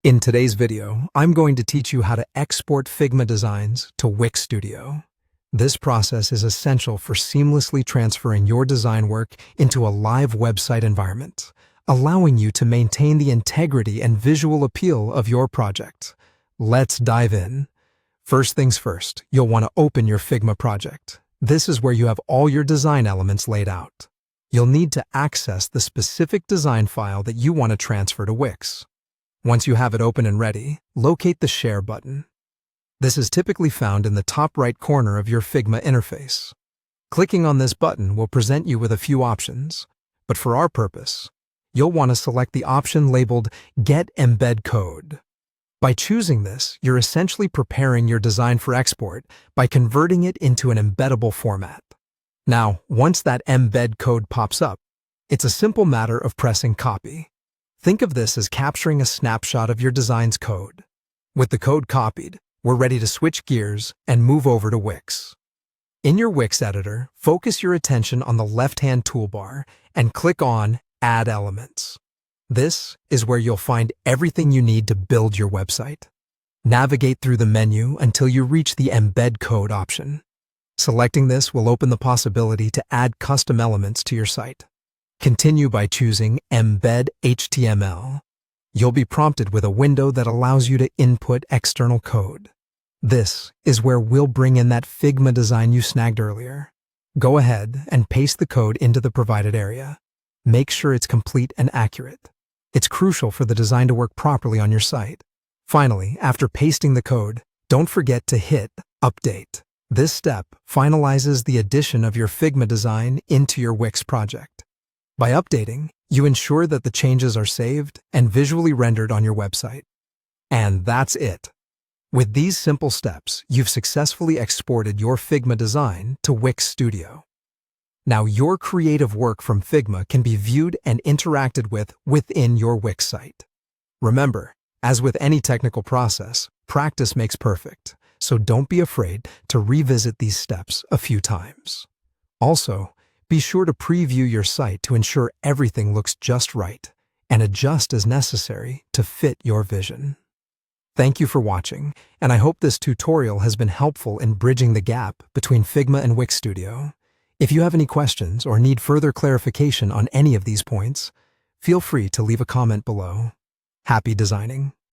In today's video, I'm going to teach you how to export Figma designs to Wix Studio. This process is essential for seamlessly transferring your design work into a live website environment, allowing you to maintain the integrity and visual appeal of your project. Let's dive in. First things first, you'll want to open your Figma project. This is where you have all your design elements laid out. You'll need to access the specific design file that you want to transfer to Wix. Once you have it open and ready, locate the Share button. This is typically found in the top right corner of your Figma interface. Clicking on this button will present you with a few options, but for our purpose, you'll want to select the option labeled Get Embed Code. By choosing this, you're essentially preparing your design for export by converting it into an embeddable format. Now, once that embed code pops up, it's a simple matter of pressing Copy. Think of this as capturing a snapshot of your design's code. With the code copied, we're ready to switch gears and move over to Wix. In your Wix editor, focus your attention on the left-hand toolbar and click on Add Elements. This is where you'll find everything you need to build your website. Navigate through the menu until you reach the Embed Code option. Selecting this will open the possibility to add custom elements to your site. Continue by choosing Embed HTML. You'll be prompted with a window that allows you to input external code. This is where we'll bring in that Figma design you snagged earlier. Go ahead and paste the code into the provided area. Make sure it's complete and accurate. It's crucial for the design to work properly on your site. Finally, after pasting the code, don't forget to hit Update. This step finalizes the addition of your Figma design into your Wix project. By updating, you ensure that the changes are saved and visually rendered on your website. And that's it. With these simple steps, you've successfully exported your Figma design to Wix Studio. Now your creative work from Figma can be viewed and interacted with within your Wix site. Remember, as with any technical process, practice makes perfect, so don't be afraid to revisit these steps a few times. Also, be sure to preview your site to ensure everything looks just right and adjust as necessary to fit your vision. Thank you for watching, and I hope this tutorial has been helpful in bridging the gap between Figma and Wix Studio. If you have any questions or need further clarification on any of these points, feel free to leave a comment below. Happy designing!